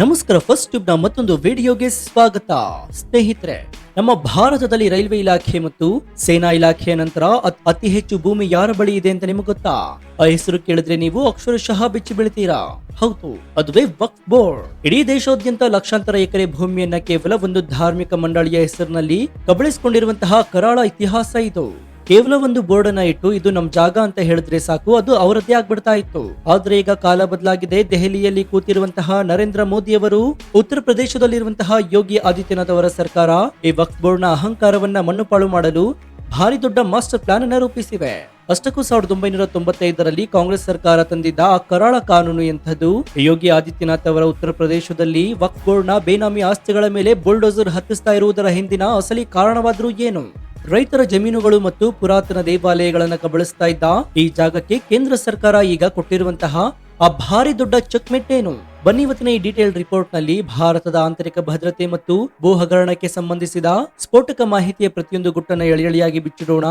ನಮಸ್ಕಾರ. First tube ನ ಮತ್ತೊಂದು ವಿಡಿಯೋಗೆ ಸ್ವಾಗತ. ಸ್ನೇಹಿತರೆ, ನಮ್ಮ ಭಾರತದಲ್ಲಿ ರೈಲ್ವೆ ಇಲಾಖೆ ಮತ್ತು ಸೇನಾ ಇಲಾಖೆಯ ನಂತರ ಅತಿ ಹೆಚ್ಚು ಭೂಮಿ ಯಾರ ಬಳಿ ಇದೆ ಅಂತ ನಿಮಗೆ ಗೊತ್ತಾ? ಆ ಹೆಸರು ಕೇಳಿದ್ರೆ ನೀವು ಅಕ್ಷರಶಃ ಬೆಚ್ಚಿ ಬೀಳ್ತೀರಾ. ಹೌದು, ಅದುವೇ ವಕ್ಫ್ ಬೋರ್ಡ್. ಇಡೀ ದೇಶಾದ್ಯಂತ ಲಕ್ಷಾಂತರ ಎಕರೆ ಭೂಮಿಯನ್ನ ಕೇವಲ ಒಂದು ಧಾರ್ಮಿಕ ಮಂಡಳಿಯ ಹೆಸರಿನಲ್ಲಿ ಕಬಳಿಸಿಕೊಂಡಿರುವಂತಹ ಕರಾಳ ಇತಿಹಾಸ ಇದು. ಕೇವಲ ಒಂದು ಬೋರ್ಡ್ ಅನ್ನ ಇಟ್ಟು ಇದು ನಮ್ ಜಾಗ ಅಂತ ಹೇಳಿದ್ರೆ ಸಾಕು, ಅದು ಅವರದ್ದೇ ಆಗ್ಬಿಡ್ತಾ ಇತ್ತು. ಆದ್ರೆ ಈಗ ಕಾಲ ಬದಲಾಗಿದೆ. ದೆಹಲಿಯಲ್ಲಿ ಕೂತಿರುವಂತಹ ನರೇಂದ್ರ ಮೋದಿ ಅವರು, ಉತ್ತರ ಪ್ರದೇಶದಲ್ಲಿರುವಂತಹ ಯೋಗಿ ಆದಿತ್ಯನಾಥ್ ಅವರ ಸರ್ಕಾರ ಈ ವಕ್ಫ್ ಬೋರ್ಡ್ ನ ಅಹಂಕಾರವನ್ನ ಮಣ್ಣುಪಾಳು ಮಾಡಲು ಭಾರಿ ದೊಡ್ಡ ಮಾಸ್ಟರ್ ಪ್ಲಾನ್ ಅನ್ನ ರೂಪಿಸಿವೆ. ಅಷ್ಟಕ್ಕೂ 1995ರಲ್ಲಿ ಕಾಂಗ್ರೆಸ್ ಸರ್ಕಾರ ತಂದಿದ್ದ ಆ ಕರಾಳ ಕಾನೂನು ಎಂಥದ್ದು? ಯೋಗಿ ಆದಿತ್ಯನಾಥ್ ಅವರ ಉತ್ತರ ಪ್ರದೇಶದಲ್ಲಿ ವಕ್ಫ್ ಬೋರ್ಡ್ ನ ಬೇನಾಮಿ ಆಸ್ತಿಗಳ ಮೇಲೆ ಬುಲ್ಡೋಸರ್ ಹತ್ತಿಸ್ತಾ ಇರುವುದರ ಹಿಂದಿನ ಅಸಲಿ ಕಾರಣವಾದ್ರೂ ಏನು? ರೈತರ ಜಮೀನುಗಳು ಮತ್ತು ಪುರಾತನ ದೇವಾಲಯಗಳನ್ನು ಕಬಳಿಸ್ತಾ ಇದ್ದ ಈ ಜಾಗಕ್ಕೆ ಕೇಂದ್ರ ಸರ್ಕಾರ ಈಗ ಕೊಟ್ಟಿರುವಂತಹ ಆ ಭಾರಿ ದೊಡ್ಡ ಚೆಕ್ಮೇಟ್ ಏನು? ಬನ್ನಿ ಇವತ್ತಿನ ಈ ಡೀಟೇಲ್ ರಿಪೋರ್ಟ್ ನಲ್ಲಿ ಭಾರತದ ಆಂತರಿಕ ಭದ್ರತೆ ಮತ್ತು ಭೂ ಹಗರಣಕ್ಕೆ ಸಂಬಂಧಿಸಿದ ಸ್ಫೋಟಕ ಮಾಹಿತಿಯ ಪ್ರತಿಯೊಂದು ಗುಟ್ಟನ್ನ ಎಳೆಯಾಗಿ ಬಿಚ್ಚಿಡೋಣ.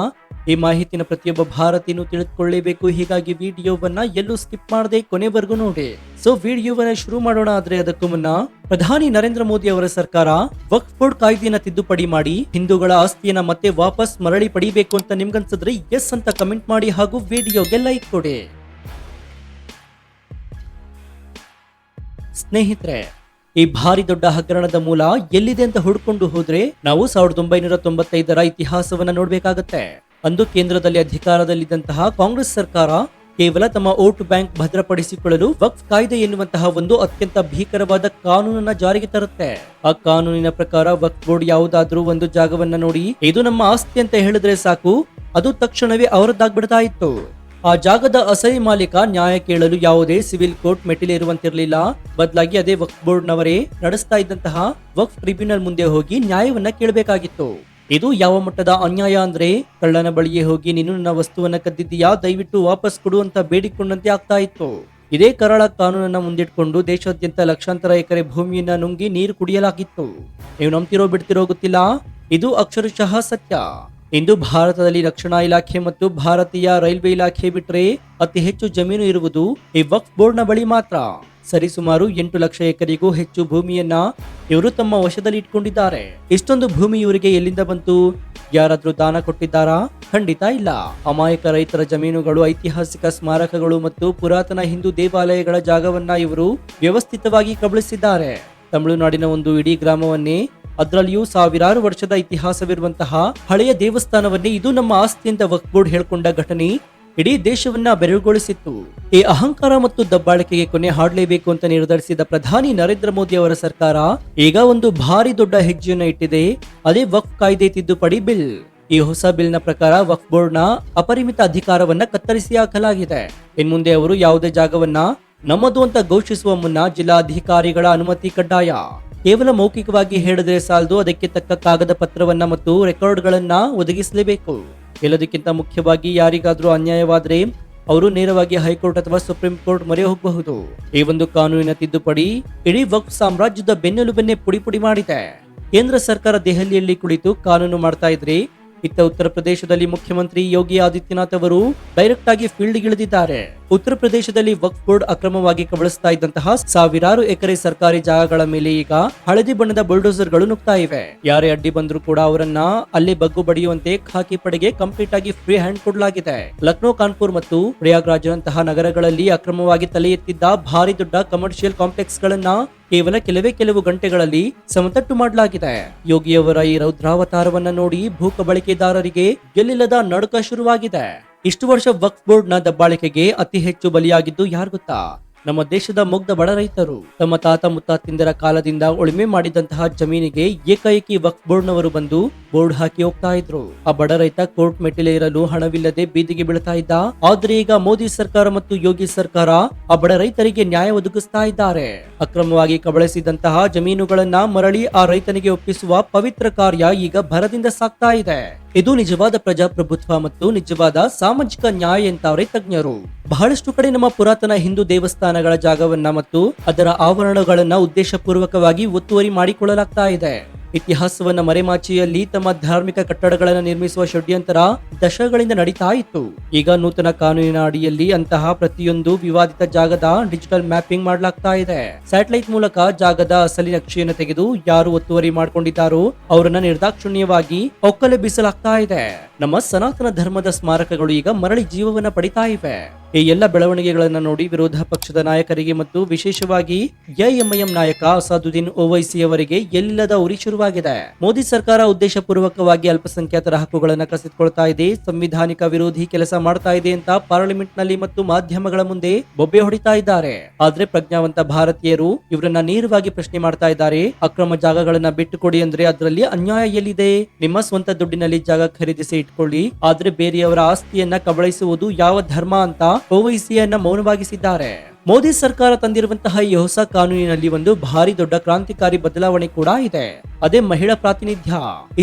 ಈ ಮಾಹಿತಿನ ಪ್ರತಿಯೊಬ್ಬ ಭಾರತೀಯನು ತಿಳಿದುಕೊಳ್ಳಲೇಬೇಕು. ಹೀಗಾಗಿ ವಿಡಿಯೋವನ್ನ ಎಲ್ಲೂ ಸ್ಕಿಪ್ ಮಾಡದೆ ಕೊನೆವರೆಗೂ ನೋಡಿ. ಸೊ ವಿಡಿಯೋವನ್ನ ಶುರು ಮಾಡೋಣ. ಆದ್ರೆ ಅದಕ್ಕೂ ಮುನ್ನ, ಪ್ರಧಾನಿ ನರೇಂದ್ರ ಮೋದಿ ಅವರ ಸರ್ಕಾರ ವಕ್ಫ್ ಬೋರ್ಡ್ ಕಾಯ್ದೆಯನ್ನ ತಿದ್ದುಪಡಿ ಮಾಡಿ ಹಿಂದೂಗಳ ಆಸ್ತಿಯನ್ನ ಮತ್ತೆ ವಾಪಸ್ ಮರಳಿ ಪಡಿಬೇಕು ಅಂತ ನಿಮ್ಗನ್ಸಿದ್ರೆ ಎಸ್ ಅಂತ ಕಮೆಂಟ್ ಮಾಡಿ ಹಾಗೂ ವಿಡಿಯೋಗೆ ಲೈಕ್ ಕೊಡಿ. ಸ್ನೇಹಿತರೆ, ಈ ಭಾರಿ ದೊಡ್ಡ ಹಗರಣದ ಮೂಲ ಎಲ್ಲಿದೆ ಅಂತ ಹುಡ್ಕೊಂಡು ಹೋದ್ರೆ ನಾವು 1995ರ ಇತಿಹಾಸವನ್ನ ನೋಡ್ಬೇಕಾಗತ್ತೆ. ಅಂದು ಕೇಂದ್ರದಲ್ಲಿ ಅಧಿಕಾರದಲ್ಲಿದ್ದಂತಹ ಕಾಂಗ್ರೆಸ್ ಸರ್ಕಾರ ಕೇವಲ ತಮ್ಮ ವೋಟ್ ಬ್ಯಾಂಕ್ ಭದ್ರಪಡಿಸಿಕೊಳ್ಳಲು ವಕ್ಫ್ ಕಾಯ್ದೆ ಎನ್ನುವಂತಹ ಒಂದು ಅತ್ಯಂತ ಭೀಕರವಾದ ಕಾನೂನನ್ನ ಜಾರಿಗೆ ತರುತ್ತೆ. ಆ ಕಾನೂನಿನ ಪ್ರಕಾರ ವಕ್ಫ್ ಬೋರ್ಡ್ ಯಾವುದಾದ್ರೂ ಒಂದು ಜಾಗವನ್ನ ನೋಡಿ ಇದು ನಮ್ಮ ಆಸ್ತಿ ಅಂತ ಹೇಳಿದ್ರೆ ಸಾಕು, ಅದು ತಕ್ಷಣವೇ ಅವರದ್ದಾಗ್ಬಿಡ್ತಾ ಇತ್ತು. ಆ ಜಾಗದ ಅಸಲಿ ಮಾಲೀಕ ನ್ಯಾಯ ಕೇಳಲು ಯಾವುದೇ ಸಿವಿಲ್ ಕೋರ್ಟ್ ಮೆಟ್ಟಿಲಿರುವಂತಿರಲಿಲ್ಲ. ಬದಲಾಗಿ ಅದೇ ವಕ್ಫ್ ಬೋರ್ಡ್ ನವರೇ ನಡೆಸ್ತಾ ಇದ್ದಂತಹ ವಕ್ಫ್ ಟ್ರಿಬ್ಯುನಲ್ ಮುಂದೆ ಹೋಗಿ ನ್ಯಾಯವನ್ನ ಕೇಳಬೇಕಾಗಿತ್ತು. ಇದು ಯಾವ ಮಟ್ಟದ ಅನ್ಯಾಯ ಅಂದ್ರೆ, ಕಳ್ಳನ ಬಳಿಯೇ ಹೋಗಿ ನೀನು ನನ್ನ ವಸ್ತುವನ್ನ ಕದ್ದಿದ್ದೀಯಾ, ದಯವಿಟ್ಟು ವಾಪಸ್ ಕೊಡು ಅಂತ ಬೇಡಿಕೊಂಡಂತೆ ಆಗ್ತಾ ಇತ್ತು. ಇದೇ ಕರಾಳ ಕಾನೂನನ್ನ ಮುಂದಿಟ್ಕೊಂಡು ದೇಶಾದ್ಯಂತ ಲಕ್ಷಾಂತರ ಎಕರೆ ಭೂಮಿಯನ್ನ ನುಂಗಿ ನೀರು ಕುಡಿಯಲಾಗಿತ್ತು. ನೀವು ನಂಬ್ತಿರೋ ಬಿಡ್ತಿರೋ ಗೊತ್ತಿಲ್ಲ, ಇದು ಅಕ್ಷರಶಃ ಸತ್ಯ. ಇಂದು ಭಾರತದಲ್ಲಿ ರಕ್ಷಣಾ ಇಲಾಖೆ ಮತ್ತು ಭಾರತೀಯ ರೈಲ್ವೆ ಇಲಾಖೆ ಬಿಟ್ಟರೆ ಅತಿ ಹೆಚ್ಚು ಜಮೀನು ಇರುವುದು ಈ ವಕ್ಫ್ ಬೋರ್ಡ್ ನ ಬಳಿ ಮಾತ್ರ. ಸರಿಸುಮಾರು 8 ಲಕ್ಷ ಎಕರೆಗೂ ಹೆಚ್ಚು ಭೂಮಿಯನ್ನ ಇವರು ತಮ್ಮ ವಶದಲ್ಲಿ ಇಟ್ಕೊಂಡಿದ್ದಾರೆ. ಇಷ್ಟೊಂದು ಭೂಮಿ ಇವರಿಗೆ ಎಲ್ಲಿಂದ ಬಂತು? ಯಾರಾದ್ರೂ ದಾನ ಕೊಟ್ಟಿದ್ದಾರಾ? ಖಂಡಿತ ಇಲ್ಲ. ಅಮಾಯಕ ರೈತರ ಜಮೀನುಗಳು, ಐತಿಹಾಸಿಕ ಸ್ಮಾರಕಗಳು ಮತ್ತು ಪುರಾತನ ಹಿಂದೂ ದೇವಾಲಯಗಳ ಜಾಗವನ್ನ ಇವರು ವ್ಯವಸ್ಥಿತವಾಗಿ ಕಬಳಿಸಿದ್ದಾರೆ. ತಮಿಳುನಾಡಿನ ಒಂದು ಇಡೀ ಗ್ರಾಮವನ್ನೇ, ಅದರಲ್ಲಿಯೂ ಸಾವಿರಾರು ವರ್ಷದ ಇತಿಹಾಸವಿರುವಂತಹ ಹಳೆಯ ದೇವಸ್ಥಾನವನ್ನೇ ಇದು ನಮ್ಮ ಆಸ್ತಿ ಅಂತ ವಕ್ಫ್ ಬೋರ್ಡ್ ಹೇಳ್ಕೊಂಡ ಘಟನೆ ಇಡೀ ದೇಶವನ್ನ ಬೆರಗುಗೊಳಿಸಿತ್ತು. ಈ ಅಹಂಕಾರ ಮತ್ತು ದಬ್ಬಾಳಿಕೆಗೆ ಕೊನೆ ಹಾಡಲೇಬೇಕು ಅಂತ ನಿರ್ಧರಿಸಿದ ಪ್ರಧಾನಿ ನರೇಂದ್ರ ಮೋದಿ ಅವರ ಸರ್ಕಾರ ಈಗ ಒಂದು ಭಾರಿ ದೊಡ್ಡ ಹೆಜ್ಜೆಯನ್ನು ಇಟ್ಟಿದೆ. ಅದೇ ವಕ್ಫ್ ಕಾಯ್ದೆ ತಿದ್ದುಪಡಿ ಬಿಲ್. ಈ ಹೊಸ ಬಿಲ್ ನ ಪ್ರಕಾರ ವಕ್ಫ್ ಬೋರ್ಡ್ ನ ಅಪರಿಮಿತ ಅಧಿಕಾರವನ್ನ ಕತ್ತರಿಸಿ ಹಾಕಲಾಗಿದೆ. ಇನ್ಮುಂದೆ ಅವರು ಯಾವುದೇ ಜಾಗವನ್ನ ನಮ್ಮದು ಅಂತ ಘೋಷಿಸುವ ಮುನ್ನ ಜಿಲ್ಲಾಧಿಕಾರಿಗಳ ಅನುಮತಿ ಕಡ್ಡಾಯ. ಕೇವಲ ಮೌಖಿಕವಾಗಿ ಹೇಳಿದ್ರೆ ಸಾಲದು, ಅದಕ್ಕೆ ತಕ್ಕ ಕಾಗದ ಪತ್ರವನ್ನ ಮತ್ತು ರೆಕಾರ್ಡ್ಗಳನ್ನ ಒದಗಿಸಲೇಬೇಕು. ಎಲ್ಲದಕ್ಕಿಂತ ಮುಖ್ಯವಾಗಿ ಯಾರಿಗಾದ್ರೂ ಅನ್ಯಾಯವಾದ್ರೆ ಅವರು ನೇರವಾಗಿ ಹೈಕೋರ್ಟ್ ಅಥವಾ ಸುಪ್ರೀಂ ಕೋರ್ಟ್ ಮೊರೆ ಹೋಗಬಹುದು. ಈ ಒಂದು ಕಾನೂನಿನ ತಿದ್ದುಪಡಿ ಇಡೀ ವಕ್ಫ್ ಸಾಮ್ರಾಜ್ಯದ ಬೆನ್ನೆಲುಬನ್ನೇ ಪುಡಿ ಮಾಡಿದೆ. ಕೇಂದ್ರ ಸರ್ಕಾರ ದೆಹಲಿಯಲ್ಲಿ ಕುಳಿತು ಕಾನೂನು ಮಾಡ್ತಾ ಇದ್ರೆ, ಇತ್ತ ಉತ್ತರ ಪ್ರದೇಶದಲ್ಲಿ ಮುಖ್ಯಮಂತ್ರಿ ಯೋಗಿ ಆದಿತ್ಯನಾಥ್ ಅವರು ಡೈರೆಕ್ಟ್ ಆಗಿ ಫೀಲ್ಡ್ ಇಳಿದಿದ್ದಾರೆ. ಉತ್ತರ ಪ್ರದೇಶದಲ್ಲಿ ವಕ್ಫ್ ಬೋರ್ಡ್ ಅಕ್ರಮವಾಗಿ ಕಬಳಿಸ್ತಾ ಇದ್ದಂತಹ ಸಾವಿರಾರು ಎಕರೆ ಸರ್ಕಾರಿ ಜಾಗಗಳ ಮೇಲೆ ಈಗ ಹಳದಿ ಬಣ್ಣದ ಬುಲ್ಡೋಸರ್ ಗಳು ನುಗ್ತಾ ಇವೆ. ಯಾರೇ ಅಡ್ಡಿ ಬಂದ್ರು ಕೂಡ ಅವರನ್ನ ಅಲ್ಲೇ ಬಗ್ಗು ಬಡಿಯುವಂತೆ ಖಾಕಿ ಪಡೆಗೆ ಕಂಪ್ಲೀಟ್ ಆಗಿ ಫ್ರೀ ಹ್ಯಾಂಡ್ ಕೊಡಲಾಗಿದೆ. ಲಕ್ನೋ, ಕಾನ್ಪುರ್ ಮತ್ತು ಪ್ರಯಾಗ್ರಾಜ್ನಂತಹ ನಗರಗಳಲ್ಲಿ ಅಕ್ರಮವಾಗಿ ತಲೆ ಎತ್ತಿದ್ದ ಭಾರಿ ದೊಡ್ಡ ಕಮರ್ಷಿಯಲ್ ಕಾಂಪ್ಲೆಕ್ಸ್ ಗಳನ್ನ ಕೇವಲ ಕೆಲವು ಗಂಟೆಗಳಲ್ಲಿ ಸಮತಟ್ಟು ಮಾಡಲಾಗಿದೆ. ಯೋಗಿಯವರ ಈ ರೌದ್ರಾವತಾರವನ್ನ ನೋಡಿ ಭೂ ಕಬಳಿಕೆದಾರರಿಗೆ ಎಲ್ಲಿಲ್ಲದ ನಡುಕ ಶುರುವಾಗಿದೆ. ಇಷ್ಟು ವರ್ಷ ವಕ್ಫ್ ಬೋರ್ಡ್ ನ ದಬ್ಬಾಳಿಕೆಗೆ ಅತಿ ಹೆಚ್ಚು ಬಲಿಯಾಗಿದ್ದು ಯಾರು ಗೊತ್ತಾ? ನಮ್ಮ ದೇಶದ ಮುಗ್ಧ ಬಡ ರೈತರು. ತಮ್ಮ ತಾತ ಮುತ್ತಾತಿಂದರ ಕಾಲದಿಂದ ಉಳುಮೆ ಮಾಡಿದಂತಹ ಜಮೀನಿಗೆ ಏಕಾಏಕಿ ವಕ್ಫ್ ಬೋರ್ಡ್ ನವರು ಬಂದು ಬೋರ್ಡ್ ಹಾಕಿ ಹೋಗ್ತಾ ಇದ್ರು. ಆ ಬಡ ರೈತ ಕೋರ್ಟ್ ಮೆಟ್ಟಿಲೆ ಇರಲು ಹಣವಿಲ್ಲದೆ ಬೀದಿಗೆ ಬೀಳ್ತಾ ಇದ್ದ. ಆದ್ರೆ ಈಗ ಮೋದಿ ಸರ್ಕಾರ ಮತ್ತು ಯೋಗಿ ಸರ್ಕಾರ ಆ ಬಡ ರೈತರಿಗೆ ನ್ಯಾಯ ಒದಗಿಸ್ತಾ ಇದ್ದಾರೆ. ಅಕ್ರಮವಾಗಿ ಕಬಳಿಸಿದಂತಹ ಜಮೀನುಗಳನ್ನ ಮರಳಿ ಆ ರೈತನಿಗೆ ಒಪ್ಪಿಸುವ ಪವಿತ್ರ ಕಾರ್ಯ ಈಗ ಭರದಿಂದ ಸಾಗ್ತಾ ಇದೆ. ಇದು ನಿಜವಾದ ಪ್ರಜಾಪ್ರಭುತ್ವ ಮತ್ತು ನಿಜವಾದ ಸಾಮಾಜಿಕ ನ್ಯಾಯ ಎಂತವ್ರೆ ತಜ್ಞರು. ಬಹಳಷ್ಟು ಕಡೆ ನಮ್ಮ ಪುರಾತನ ಹಿಂದೂ ದೇವಸ್ಥಾನಗಳ ಜಾಗವನ್ನ ಮತ್ತು ಅದರ ಆವರಣಗಳನ್ನ ಉದ್ದೇಶಪೂರ್ವಕವಾಗಿ ಒತ್ತುವರಿ ಮಾಡಿಕೊಳ್ಳಲಾಗ್ತಾ ಇದೆ. ಇತಿಹಾಸವನ್ನ ಮರೆಮಾಚಿಯಲ್ಲಿ ತಮ್ಮ ಧಾರ್ಮಿಕ ಕಟ್ಟಡಗಳನ್ನು ನಿರ್ಮಿಸುವ ಷಡ್ಯಂತರ ದಶಕಗಳಿಂದ ನಡೀತಾ ಇತ್ತು. ಈಗ ನೂತನ ಕಾನೂನಿನ ಅಡಿಯಲ್ಲಿ ಅಂತಹ ಪ್ರತಿಯೊಂದು ವಿವಾದಿತ ಜಾಗದ ಡಿಜಿಟಲ್ ಮ್ಯಾಪಿಂಗ್ ಮಾಡಲಾಗ್ತಾ ಇದೆ. ಸ್ಯಾಟಲೈಟ್ ಮೂಲಕ ಜಾಗದ ಅಸಲಿ ನಕ್ಷೆಯನ್ನು ತೆಗೆದು ಯಾರು ಒತ್ತುವರಿ ಮಾಡಿಕೊಂಡಿದ್ದಾರೋ ಅವರನ್ನ ನಿರ್ದಾಕ್ಷಿಣ್ಯವಾಗಿ ಒಕ್ಕಲೆಬ್ಬಿಸಲಾಗ್ತಾ ಇದೆ. ನಮ್ಮ ಸನಾತನ ಧರ್ಮದ ಸ್ಮಾರಕಗಳು ಈಗ ಮರಳಿ ಜೀವವನ್ನ ಪಡಿತಾ ಇವೆ. ಈ ಎಲ್ಲ ಬೆಳವಣಿಗೆಗಳನ್ನ ನೋಡಿ ವಿರೋಧ ಪಕ್ಷದ ನಾಯಕರಿಗೆ ಮತ್ತು ವಿಶೇಷವಾಗಿ ಎಐಎಂಐಎಂ ನಾಯಕ ಅಸಾದುದ್ದೀನ್ ಓವೈಸಿ ಅವರಿಗೆ ಎಲ್ಲಿಲ್ಲದ ಉರಿ ಶುರುವಾಗಿದೆ. ಮೋದಿ ಸರ್ಕಾರ ಉದ್ದೇಶಪೂರ್ವಕವಾಗಿ ಅಲ್ಪಸಂಖ್ಯಾತರ ಹಕ್ಕುಗಳನ್ನು ಕಸಿದುಕೊಳ್ತಾ ಇದೆ, ಸಂವಿಧಾನಿಕ ವಿರೋಧಿ ಕೆಲಸ ಮಾಡ್ತಾ ಇದೆ ಅಂತ ಪಾರ್ಲಿಮೆಂಟ್ ನಲ್ಲಿ ಮತ್ತು ಮಾಧ್ಯಮಗಳ ಮುಂದೆ ಬೊಬ್ಬೆ ಹೊಡಿತಾ ಇದ್ದಾರೆ. ಆದ್ರೆ ಪ್ರಜ್ಞಾವಂತ ಭಾರತೀಯರು ಇವರನ್ನ ನೇರವಾಗಿ ಪ್ರಶ್ನೆ ಮಾಡ್ತಾ ಇದ್ದಾರೆ. ಅಕ್ರಮ ಜಾಗಗಳನ್ನ ಬಿಟ್ಟುಕೊಡಿ ಅಂದ್ರೆ ಅದರಲ್ಲಿ ಅನ್ಯಾಯ ಎಲ್ಲಿದೆ? ನಿಮ್ಮ ಸ್ವಂತ ದುಡ್ಡಿನಲ್ಲಿ ಜಾಗ ಖರೀದಿಸಿ ಇಟ್ಕೊಳ್ಳಿ, ಆದ್ರೆ ಬೇರೆಯವರ ಆಸ್ತಿಯನ್ನ ಕಬಳಿಸುವುದು ಯಾವ ಧರ್ಮ ಅಂತ ಓವೈಸಿಯನ್ನ ಮೌನವಾಗಿಸಿದ್ದಾರೆ. ಮೋದಿ ಸರ್ಕಾರ ತಂದಿರುವಂತಹ ಈ ಹೊಸ ಕಾನೂನಿನಲ್ಲಿ ಒಂದು ಭಾರಿ ದೊಡ್ಡ ಕ್ರಾಂತಿಕಾರಿ ಬದಲಾವಣೆ ಕೂಡ ಇದೆ. ಅದೇ ಮಹಿಳಾ ಪ್ರಾತಿನಿಧ್ಯ.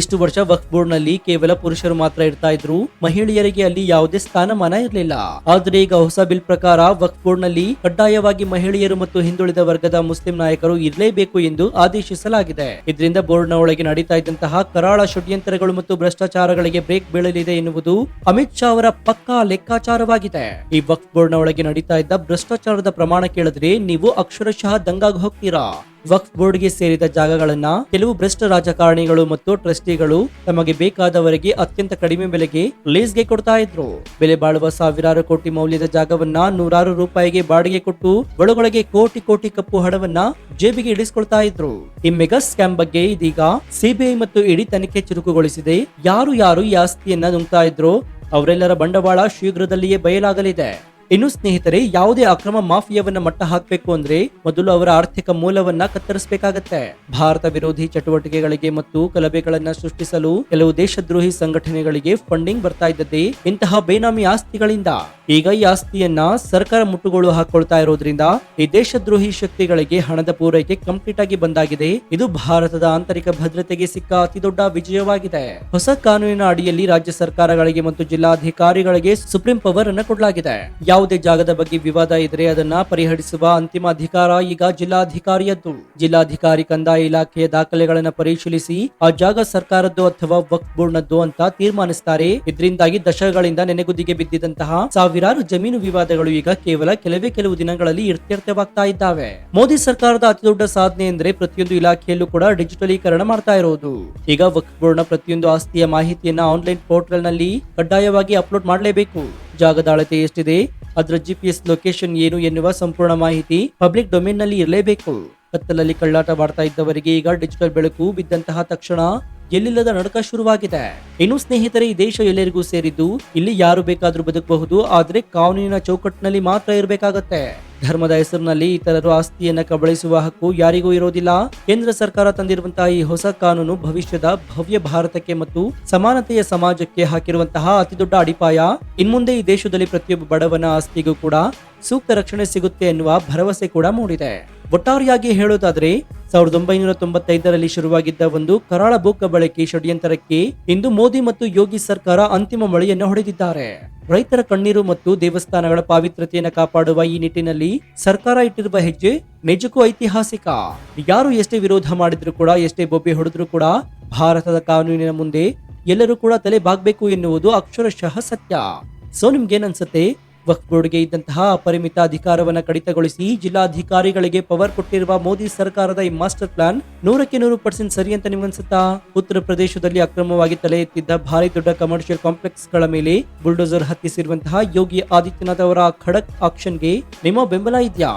ಇಷ್ಟು ವರ್ಷ ವಕ್ಫ್ ಬೋರ್ಡ್ ನಲ್ಲಿ ಕೇವಲ ಪುರುಷರು ಮಾತ್ರ ಇರ್ತಾ ಇದ್ರು, ಮಹಿಳೆಯರಿಗೆ ಅಲ್ಲಿ ಯಾವುದೇ ಸ್ಥಾನಮಾನ ಇರಲಿಲ್ಲ. ಆದ್ರೆ ಈಗ ಹೊಸ ಬಿಲ್ ಪ್ರಕಾರ ವಕ್ಫ್ ಬೋರ್ಡ್ ನಲ್ಲಿ ಕಡ್ಡಾಯವಾಗಿ ಮಹಿಳೆಯರು ಮತ್ತು ಹಿಂದುಳಿದ ವರ್ಗದ ಮುಸ್ಲಿಂ ನಾಯಕರು ಇರಲೇಬೇಕು ಎಂದು ಆದೇಶಿಸಲಾಗಿದೆ. ಇದರಿಂದ ಬೋರ್ಡ್ ನ ಒಳಗೆ ನಡೀತಾ ಇದ್ದಂತಹ ಕರಾಳ ಷಡ್ಯಂತ್ರಗಳು ಮತ್ತು ಭ್ರಷ್ಟಾಚಾರಗಳಿಗೆ ಬ್ರೇಕ್ ಬೀಳಲಿದೆ ಎನ್ನುವುದು ಅಮಿತ್ ಶಾ ಅವರ ಪಕ್ಕಾ ಲೆಕ್ಕಾಚಾರವಾಗಿದೆ. ಈ ವಕ್ಫ್ ಬೋರ್ಡ್ ನ ಒಳಗೆ ನಡೀತಾ ಇದ್ದ ಭ್ರಷ್ಟಾಚಾರದ ಪ್ರಮಾಣ ಕೇಳಿದ್ರೆ ನೀವು ಅಕ್ಷರಶಃ ದಂಗಾಗಿ ಹೋಗ್ತೀರಾ. ವಕ್ಫ್ ಬೋರ್ಡ್ಗೆ ಸೇರಿದ ಜಾಗಗಳನ್ನ ಕೆಲವು ಭ್ರಷ್ಟ ರಾಜಕಾರಣಿಗಳು ಮತ್ತು ಟ್ರಸ್ಟಿಗಳು ತಮಗೆ ಬೇಕಾದವರಿಗೆ ಅತ್ಯಂತ ಕಡಿಮೆ ಬೆಲೆಗೆ ಲೀಸ್ಗೆ ಕೊಡ್ತಾ ಇದ್ರು. ಬೆಲೆ ಬಾಳುವ ಸಾವಿರಾರು ಕೋಟಿ ಮೌಲ್ಯದ ಜಾಗವನ್ನ ನೂರಾರು ರೂಪಾಯಿಗೆ ಬಾಡಿಗೆ ಕೊಟ್ಟು ಒಳಗೊಳಗೆ ಕೋಟಿ ಕೋಟಿ ಕಪ್ಪು ಹಣವನ್ನ ಜೇಬಿಗೆ ಇಳಿಸ್ಕೊಳ್ತಾ ಇದ್ರು. ಈ ಮೆಗಾ ಸ್ಕ್ಯಾಮ್ ಬಗ್ಗೆ ಇದೀಗ ಸಿಬಿಐ ಮತ್ತು ಇಡಿ ತನಿಖೆ ಚುರುಕುಗೊಳಿಸಿದೆ. ಯಾರು ಈ ಆಸ್ತಿಯನ್ನ ನುಂಗ್ತಾ ಇದ್ರು ಅವರೆಲ್ಲರ ಬಂಡವಾಳ ಶೀಘ್ರದಲ್ಲಿಯೇ ಬಯಲಾಗಲಿದೆ. ಇನ್ನು ಸ್ನೇಹಿತರೆ, ಯಾವುದೇ ಅಕ್ರಮ ಮಾಫಿಯಾವನ್ನ ಮಟ್ಟ ಹಾಕಬೇಕು ಅಂದ್ರೆ ಮೊದಲು ಅವರ ಆರ್ಥಿಕ ಮೂಲವನ್ನ ಕತ್ತರಿಸಬೇಕಾಗತ್ತೆ. ಭಾರತ ವಿರೋಧಿ ಚಟುವಟಿಕೆಗಳಿಗೆ ಮತ್ತು ಗಲಭೆಗಳನ್ನ ಸೃಷ್ಟಿಸಲು ಕೆಲವು ದೇಶದ್ರೋಹಿ ಸಂಘಟನೆಗಳಿಗೆ ಫಂಡಿಂಗ್ ಬರ್ತಾ ಇದ್ದದ್ದೇ ಇಂತಹ ಬೇನಾಮಿ ಆಸ್ತಿಗಳಿಂದ. ಈಗ ಈ ಆಸ್ತಿಯನ್ನ ಸರ್ಕಾರ ಮುಟ್ಟುಗೋಲು ಹಾಕೊಳ್ತಾ ಇರೋದ್ರಿಂದ ಈ ದೇಶದ್ರೋಹಿ ಶಕ್ತಿಗಳಿಗೆ ಹಣದ ಪೂರೈಕೆ ಕಂಪ್ಲೀಟ್ ಆಗಿ ಬಂದಾಗಿದೆ. ಇದು ಭಾರತದ ಆಂತರಿಕ ಭದ್ರತೆಗೆ ಸಿಕ್ಕ ಅತಿ ದೊಡ್ಡ ವಿಜಯವಾಗಿದೆ. ಹೊಸ ಕಾನೂನಿನ ಅಡಿಯಲ್ಲಿ ರಾಜ್ಯ ಸರ್ಕಾರಗಳಿಗೆ ಮತ್ತು ಜಿಲ್ಲಾಧಿಕಾರಿಗಳಿಗೆ ಸುಪ್ರೀಂ ಪವರ್ ಅನ್ನು ಕೊಡಲಾಗಿದೆ. ಯಾವುದೇ ಜಾಗದ ಬಗ್ಗೆ ವಿವಾದ ಇದ್ರೆ ಅದನ್ನ ಪರಿಹರಿಸುವ ಅಂತಿಮ ಅಧಿಕಾರ ಈಗ ಜಿಲ್ಲಾಧಿಕಾರಿಯದ್ದು. ಜಿಲ್ಲಾಧಿಕಾರಿ ಕಂದಾಯ ಇಲಾಖೆಯ ದಾಖಲೆಗಳನ್ನ ಪರಿಶೀಲಿಸಿ ಆ ಜಾಗ ಸರ್ಕಾರದ್ದು ಅಥವಾ ವಕ್ಫ್ ಬೋರ್ಡ್ನದ್ದು ಅಂತ ತೀರ್ಮಾನಿಸುತ್ತಾರೆ. ಇದರಿಂದಾಗಿ ದಶಕಗಳಿಂದ ನೆನೆಗುದಿಗೆ ಬಿದ್ದಿದ್ದಂತಹ ಸಾವಿರಾರು ಜಮೀನು ವಿವಾದಗಳು ಈಗ ಕೇವಲ ಕೆಲವು ದಿನಗಳಲ್ಲಿ ಇತ್ಯರ್ಥವಾಗ್ತಾ ಇದ್ದಾವೆ. ಮೋದಿ ಸರ್ಕಾರದ ಅತಿ ದೊಡ್ಡ ಸಾಧನೆ ಅಂದ್ರೆ ಪ್ರತಿಯೊಂದು ಇಲಾಖೆಯಲ್ಲೂ ಕೂಡ ಡಿಜಿಟಲೀಕರಣ ಮಾಡ್ತಾ ಇರೋದು. ಈಗ ವಕ್ಫ್ ಬೋರ್ಡ್ನ ಪ್ರತಿಯೊಂದು ಆಸ್ತಿಯ ಮಾಹಿತಿಯನ್ನ ಆನ್ಲೈನ್ ಪೋರ್ಟಲ್ ನಲ್ಲಿ ಕಡ್ಡಾಯವಾಗಿ ಅಪ್ಲೋಡ್ ಮಾಡಲೇಬೇಕು. ಜಾಗದ ಅಳತೆ ಎಷ್ಟಿದೆ, ಅದರ GPS ಲೊಕೇಶನ್ ಏನು ಎನ್ನುವ ಸಂಪೂರ್ಣ ಮಾಹಿತಿ ಪಬ್ಲಿಕ್ ಡೊಮೇನ್ ನಲ್ಲಿ ಇರಲೇಬೇಕು. ಕತ್ತಲಲ್ಲಿ ಕಳ್ಳಾಟ ಮಾಡ್ತಾ ಇದ್ದವರಿಗೆ ಈಗ ಡಿಜಿಟಲ್ ಬೆಳಕು ಬಿದ್ದಂತಹ ತಕ್ಷಣ ಎಲ್ಲಿಲ್ಲದ ನಡಕ ಶುರುವಾಗಿದೆ. ಇನ್ನು ಸ್ನೇಹಿತರೆ, ಈ ದೇಶ ಎಲ್ಲರಿಗೂ ಸೇರಿದ್ದು, ಇಲ್ಲಿ ಯಾರು ಬೇಕಾದ್ರೂ ಬದುಕಬಹುದು, ಆದ್ರೆ ಕಾನೂನಿನ ಚೌಕಟ್ಟಿನಲ್ಲಿ ಮಾತ್ರ ಇರಬೇಕಾಗತ್ತೆ. ಧರ್ಮದ ಹೆಸರಿನಲ್ಲಿ ಇತರರು ಆಸ್ತಿಯನ್ನ ಕಬಳಿಸುವ ಹಕ್ಕು ಯಾರಿಗೂ ಇರೋದಿಲ್ಲ. ಕೇಂದ್ರ ಸರ್ಕಾರ ತಂದಿರುವಂತಹ ಈ ಹೊಸ ಕಾನೂನು ಭವಿಷ್ಯದ ಭವ್ಯ ಭಾರತಕ್ಕೆ ಮತ್ತು ಸಮಾನತೆಯ ಸಮಾಜಕ್ಕೆ ಹಾಕಿರುವಂತಹ ಅತಿ ದೊಡ್ಡ ಅಡಿಪಾಯ. ಇನ್ಮುಂದೆ ಈ ದೇಶದಲ್ಲಿ ಪ್ರತಿಯೊಬ್ಬ ಬಡವನ ಆಸ್ತಿಗೂ ಕೂಡ ಸೂಕ್ತ ರಕ್ಷಣೆ ಸಿಗುತ್ತೆ ಎನ್ನುವ ಭರವಸೆ ಕೂಡ ಮೂಡಿದೆ. ಒಟ್ಟಾರೆಯಾಗಿ ಹೇಳೋದಾದ್ರೆ 1995ರಲ್ಲಿ ಶುರುವಾಗಿದ್ದ ಒಂದು ಕರಾಳ ಭೂಕಬಳಕೆ ಷಡ್ಯಂತ್ರಕ್ಕೆ ಇಂದು ಮೋದಿ ಮತ್ತು ಯೋಗಿ ಸರ್ಕಾರ ಅಂತಿಮ ಮಳೆಯನ್ನು ಹೊಡೆದಿದ್ದಾರೆ. ರೈತರ ಕಣ್ಣೀರು ಮತ್ತು ದೇವಸ್ಥಾನಗಳ ಪಾವಿತ್ರ್ಯತೆಯನ್ನು ಕಾಪಾಡುವ ಈ ನಿಟ್ಟಿನಲ್ಲಿ ಸರ್ಕಾರ ಇಟ್ಟಿರುವ ಹೆಜ್ಜೆ ನಿಜಕ್ಕೂ ಐತಿಹಾಸಿಕ. ಯಾರು ಎಷ್ಟೇ ವಿರೋಧ ಮಾಡಿದ್ರು ಕೂಡ, ಎಷ್ಟೇ ಬೊಬ್ಬೆ ಹೊಡೆದ್ರು ಕೂಡ ಭಾರತದ ಕಾನೂನಿನ ಮುಂದೆ ಎಲ್ಲರೂ ಕೂಡ ತಲೆ ಬಾಗ್ಬೇಕು ಎನ್ನುವುದು ಅಕ್ಷರಶಃ ಸತ್ಯ. ಸೊ ನಿಮ್ಗೇನನ್ಸುತ್ತೆ? ವಕ್ಫ್ ಬೋರ್ಡ್ಗೆ ಇದ್ದಂತಹ ಅಪರಿಮಿತ ಅಧಿಕಾರವನ್ನ ಕಡಿತಗೊಳಿಸಿ ಜಿಲ್ಲಾಧಿಕಾರಿಗಳಿಗೆ ಪವರ್ ಕೊಟ್ಟಿರುವ ಮೋದಿ ಸರ್ಕಾರದ ಈ ಮಾಸ್ಟರ್ ಪ್ಲಾನ್ 100% ಸರಿ ಅಂತ ನಿಮ್ಗನ್ಸುತ್ತಾ? ಉತ್ತರ ಪ್ರದೇಶದಲ್ಲಿ ಅಕ್ರಮವಾಗಿ ತಲೆ ಎತ್ತಿದ್ದ ಭಾರಿ ದೊಡ್ಡ ಕಮರ್ಷಿಯಲ್ ಕಾಂಪ್ಲೆಕ್ಸ್ ಗಳ ಮೇಲೆ ಬುಲ್ಡೋಸರ್ ಹತ್ತಿಸಿರುವಂತಹ ಯೋಗಿ ಆದಿತ್ಯನಾಥ್ ಅವರ ಖಡಕ್ ಆಕ್ಷನ್ಗೆ ನಿಮ್ಮ ಬೆಂಬಲ ಇದೆಯಾ?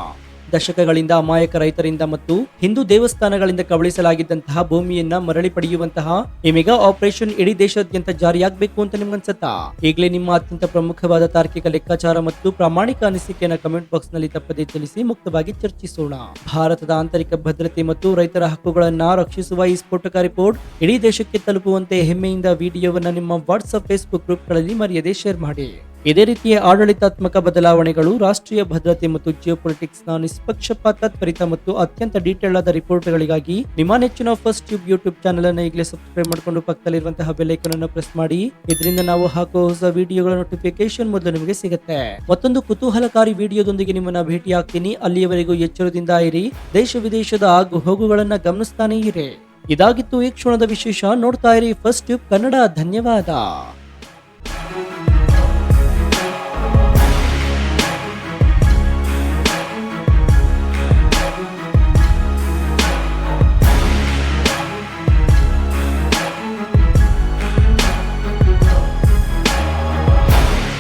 ದಶಕಗಳಿಂದ ಅಮಾಯಕ ರೈತರಿಂದ ಮತ್ತು ಹಿಂದೂ ದೇವಸ್ಥಾನಗಳಿಂದ ಕಬಳಿಸಲಾಗಿದ್ದಂತಹ ಭೂಮಿಯನ್ನ ಮರಳಿ ಪಡೆಯುವಂತಹ ಈ ಮೆಗಾ ಆಪರೇಷನ್ ಇಡೀ ದೇಶಾದ್ಯಂತ ಜಾರಿಯಾಗಬೇಕು ಅಂತ ನಿಮ್ಗನ್ಸುತ್ತಾ? ಈಗಲೇ ನಿಮ್ಮ ಅತ್ಯಂತ ಪ್ರಮುಖವಾದ ತಾರ್ಕಿಕ ಲೆಕ್ಕಾಚಾರ ಮತ್ತು ಪ್ರಾಮಾಣಿಕ ಅನಿಸಿಕೆಯನ್ನು ಕಮೆಂಟ್ ಬಾಕ್ಸ್ ನಲ್ಲಿ ತಪ್ಪದೇ ತಿಳಿಸಿ ಮುಕ್ತವಾಗಿ ಚರ್ಚಿಸೋಣ. ಭಾರತದ ಆಂತರಿಕ ಭದ್ರತೆ ಮತ್ತು ರೈತರ ಹಕ್ಕುಗಳನ್ನ ರಕ್ಷಿಸುವ ಈ ಸ್ಫೋಟಕ ರಿಪೋರ್ಟ್ ಇಡೀ ದೇಶಕ್ಕೆ ತಲುಪುವಂತೆ ಹೆಮ್ಮೆಯಿಂದ ವಿಡಿಯೋವನ್ನ ನಿಮ್ಮ ವಾಟ್ಸ್ಆಪ್, ಫೇಸ್ಬುಕ್ ಗ್ರೂಪ್ಗಳಲ್ಲಿ ಮರೆಯದೆ ಶೇರ್ ಮಾಡಿ. ಇದೇ ರೀತಿಯ ಆಡಳಿತಾತ್ಮಕ ಬದಲಾವಣೆಗಳು, ರಾಷ್ಟ್ರೀಯ ಭದ್ರತೆ ಮತ್ತು ಜಿಯೋಪೊಲಿಟಿಕ್ಸ್ ನ ನಿಷ್ಪಕ್ಷಪಾತ, ತ್ವರಿತ ಮತ್ತು ಅತ್ಯಂತ ಡೀಟೇಲ್ ಆದ ರಿಪೋರ್ಟ್ಗಳಿಗಾಗಿ ನಿಮ್ಮ ನೆಚ್ಚಿನ ಫಸ್ಟ್ ಟ್ಯೂಬ್ ಯೂಟ್ಯೂಬ್ ಚಾನೆಲ್ ಅನ್ನು ಈಗಲೇ ಸಬ್ಸ್ಕ್ರೈಬ್ ಮಾಡಿಕೊಂಡು ಪಕ್ಕದಲ್ಲಿರುವಂತಹ ಬೆಲ್ ಐಕಾನ್ ಅನ್ನು ಪ್ರೆಸ್ ಮಾಡಿ. ಇದರಿಂದ ನಾವು ಹಾಕುವ ಹೊಸ ವಿಡಿಯೋಗಳ ನೋಟಿಫಿಕೇಶನ್ ಮೊದಲು ನಿಮಗೆ ಸಿಗುತ್ತೆ. ಮತ್ತೊಂದು ಕುತೂಹಲಕಾರಿ ವಿಡಿಯೋದೊಂದಿಗೆ ನಿಮ್ಮನ್ನ ಭೇಟಿ ಆಗ್ತೀನಿ. ಅಲ್ಲಿಯವರೆಗೂ ಎಚ್ಚರದಿಂದ ಇರಿ. ದೇಶ ವಿದೇಶದ ಆಗು ಹೋಗುಗಳನ್ನ ಗಮನಿಸ್ತಾನೆ ಇರಿ. ಇದಾಗಿತ್ತು ಈ ಕ್ಷಣದ ವಿಶೇಷ. ನೋಡ್ತಾ ಇರಿ ಫಸ್ಟ್ ಟ್ಯೂಬ್ ಕನ್ನಡ. ಧನ್ಯವಾದ.